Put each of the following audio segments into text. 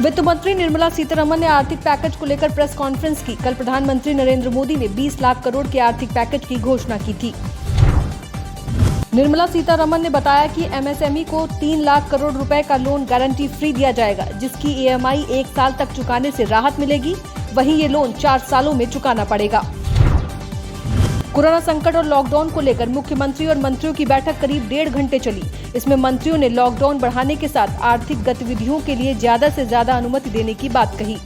वित्त मंत्री निर्मला सीतारमण ने आर्थिक पैकेज को लेकर प्रेस कॉन्फ्रेंस की। कल प्रधानमंत्री नरेंद्र मोदी ने 20 लाख करोड़ के आर्थिक पैकेज की घोषणा की थी। निर्मला सीतारमण ने बताया कि एमएसएमई को 3 लाख करोड़ रुपए का लोन गारंटी फ्री दिया जाएगा, जिसकी ईएमआई 1 साल तक चुकाने से राहत मिलेगी। वहीं ये लोन 4 सालों में चुकाना पड़ेगा। कोरोना संकट और लॉकडाउन को लेकर मुख्यमंत्री और मंत्रियों की बैठक करीब 1.5 घंटे चली। इसमें मंत्रियों ने लॉकडाउन बढ़ाने के साथ आर्थिक गतिविधियों के लिए ज्यादा से ज्यादा अनुमति देने की बात कही।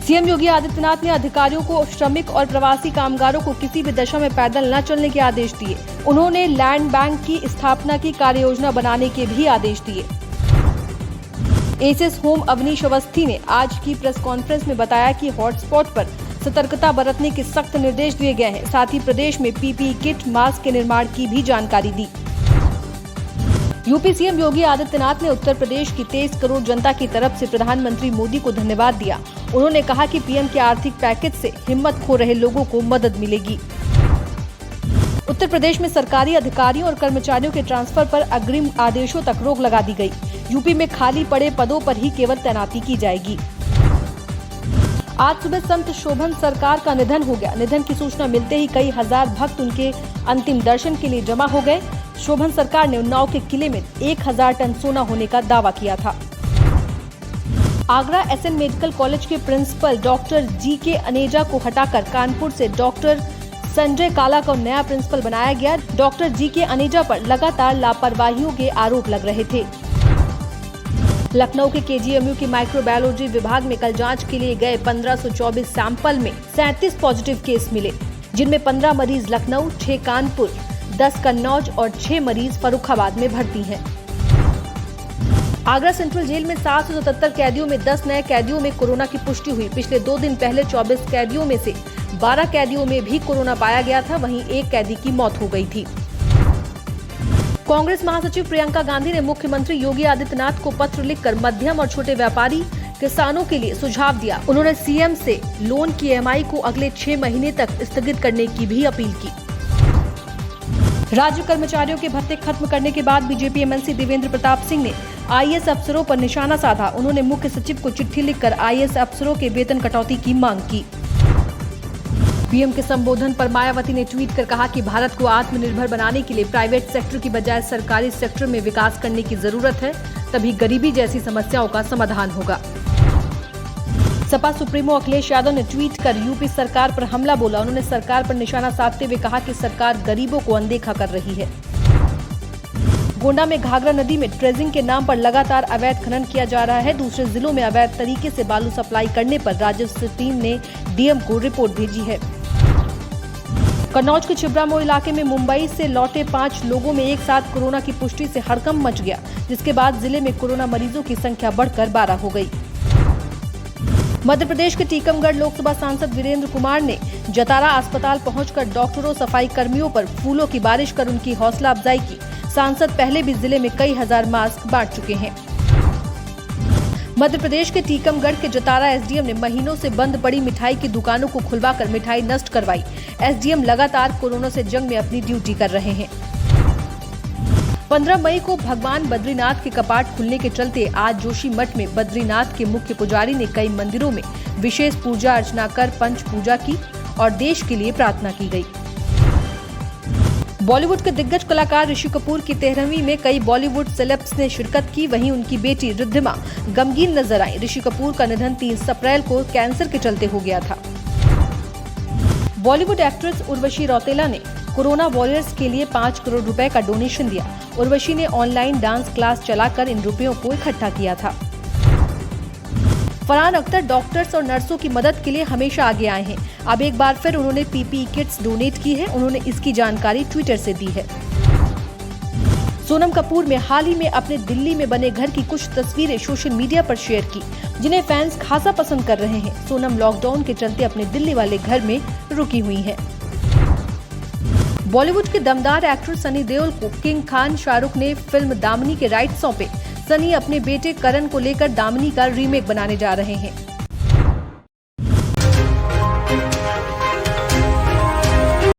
सीएम योगी आदित्यनाथ ने अधिकारियों को श्रमिक और प्रवासी कामगारों को किसी भी दशा में पैदल न चलने के आदेश दिए। उन्होंने लैंड बैंक की स्थापना की कार्ययोजना बनाने के भी आदेश दिए। एसएस होम अवनीश अवस्थी ने आज की प्रेस कॉन्फ्रेंस में बताया कि हॉटस्पॉट पर सतर्कता बरतने के सख्त निर्देश दिए गए हैं। साथ ही प्रदेश में पीपीई किट, मास्क के निर्माण की भी जानकारी दी। यूपी सीएम योगी आदित्यनाथ ने उत्तर प्रदेश की 23 करोड़ जनता की तरफ से प्रधानमंत्री मोदी को धन्यवाद दिया। उन्होंने कहा कि पीएम के आर्थिक पैकेज से हिम्मत खो रहे लोगों को मदद मिलेगी। उत्तर प्रदेश में सरकारी अधिकारियों और कर्मचारियों के ट्रांसफर पर अग्रिम आदेशों तक रोक लगा दी गई। यूपी में खाली पड़े पदों पर ही केवल तैनाती की जाएगी। आज सुबह संत शोभन सरकार का निधन हो गया। निधन की सूचना मिलते ही कई हजार भक्त उनके अंतिम दर्शन के लिए जमा हो गए। शोभन सरकार ने उन्नाव के किले में 1000 टन सोना होने का दावा किया था। आगरा एसएन मेडिकल कॉलेज के प्रिंसिपल डॉक्टर जीके अनेजा को हटाकर कानपुर से डॉक्टर संजय काला को नया प्रिंसिपल बनाया गया। डॉक्टर जीके अनेजा पर लगातार लापरवाहियों के आरोप लग रहे थे। लखनऊ के केजीएमयू के माइक्रोबायोलॉजी विभाग में कल जांच के लिए गए 1524 सैंपल में 37 पॉजिटिव केस मिले, जिनमें 15 मरीज लखनऊ, 6 कानपुर, 10 कन्नौज और 6 मरीज फर्रुखाबाद में भर्ती हैं। आगरा सेंट्रल जेल में 777 कैदियों में 10 नए कैदियों में कोरोना की पुष्टि हुई। पिछले 2 दिन पहले 24 कैदियों में से 12 कैदियों में भी कोरोना पाया गया था। वहीं एक कैदी की मौत हो गई थी। कांग्रेस महासचिव प्रियंका गांधी ने मुख्यमंत्री योगी आदित्यनाथ को पत्र लिखकर मध्यम और छोटे व्यापारी किसानों के लिए सुझाव दिया। उन्होंने सीएम से लोन की ईएमआई को अगले 6 महीने तक स्थगित करने की भी अपील की। राज्य कर्मचारियों के भत्ते खत्म करने के बाद बीजेपी एमएलसी देवेंद्र प्रताप सिंह ने आईएएस अफसरों पर निशाना साधा। उन्होंने मुख्य सचिव को चिट्ठी लिखकर आईएएस अफसरों के वेतन कटौती की मांग की। पीएम के संबोधन पर मायावती ने ट्वीट कर कहा कि भारत को आत्मनिर्भर बनाने के लिए प्राइवेट सेक्टर की बजाय सरकारी सेक्टर में विकास करने की जरूरत है, तभी गरीबी जैसी समस्याओं का समाधान होगा। सपा सुप्रीमो अखिलेश यादव ने ट्वीट कर यूपी सरकार पर हमला बोला। उन्होंने सरकार पर निशाना साधते हुए कहा कि सरकार गरीबों को अनदेखा कर रही है। गोंडा में घाघरा नदी में ट्रेजिंग के नाम पर लगातार अवैध खनन किया जा रहा है। दूसरे जिलों में अवैध तरीके से बालू सप्लाई करने पर राजस्व टीम ने डीएम को रिपोर्ट भेजी है। कन्नौज के छिबरामऊ इलाके में मुंबई से लौटे 5 लोगों में एक साथ कोरोना की पुष्टि से हड़कंप मच गया, जिसके बाद जिले में कोरोना मरीजों की संख्या बढ़कर 12 हो गई। मध्य प्रदेश के टीकमगढ़ लोकसभा सांसद वीरेंद्र कुमार ने जतारा अस्पताल पहुंचकर डॉक्टरों, सफाई कर्मियों पर फूलों की बारिश कर उनकी हौसला अफजाई की। सांसद पहले भी जिले में कई हजार मास्क बांट चुके हैं। मध्य प्रदेश के टीकमगढ़ के जतारा एसडीएम ने महीनों से बंद पड़ी मिठाई की दुकानों को खुलवाकर मिठाई नष्ट करवाई। एसडीएम लगातार कोरोना से जंग में अपनी ड्यूटी कर रहे हैं। 15 मई को भगवान बद्रीनाथ के कपाट खुलने के चलते आज जोशी मठ में बद्रीनाथ के मुख्य पुजारी ने कई मंदिरों में विशेष पूजा अर्चना कर पंच पूजा की और देश के लिए प्रार्थना की गई। बॉलीवुड के दिग्गज कलाकार ऋषि कपूर की 13वीं में कई बॉलीवुड सेलेब्स ने शिरकत की। वहीं उनकी बेटी रिद्धिमा गमगीन नजर आई। ऋषि कपूर का निधन 30 अप्रैल को कैंसर के चलते हो गया था। बॉलीवुड एक्ट्रेस उर्वशी रौतेला ने कोरोना वॉरियर्स के लिए 5 करोड़ रुपए का डोनेशन दिया। उर्वशी ने ऑनलाइन डांस क्लास चलाकर इन रुपयों को इकट्ठा किया था। फरहान अख्तर डॉक्टर्स और नर्सों की मदद के लिए हमेशा आगे आए हैं। अब एक बार फिर उन्होंने पीपीई किट्स डोनेट की है। उन्होंने इसकी जानकारी ट्विटर से दी है। सोनम कपूर ने हाल ही में अपने दिल्ली में बने घर की कुछ तस्वीरें सोशल मीडिया पर शेयर की, जिन्हें फैंस खासा पसंद कर रहे हैं। सोनम लॉकडाउन के चलते अपने दिल्ली वाले घर में रुकी हुई हैं। बॉलीवुड के दमदार एक्टर सनी देओल को किंग खान शाहरुख ने फिल्म दामिनी के राइट सौंपे। सनी अपने बेटे करण को लेकर दामिनी का रीमेक बनाने जा रहे हैं।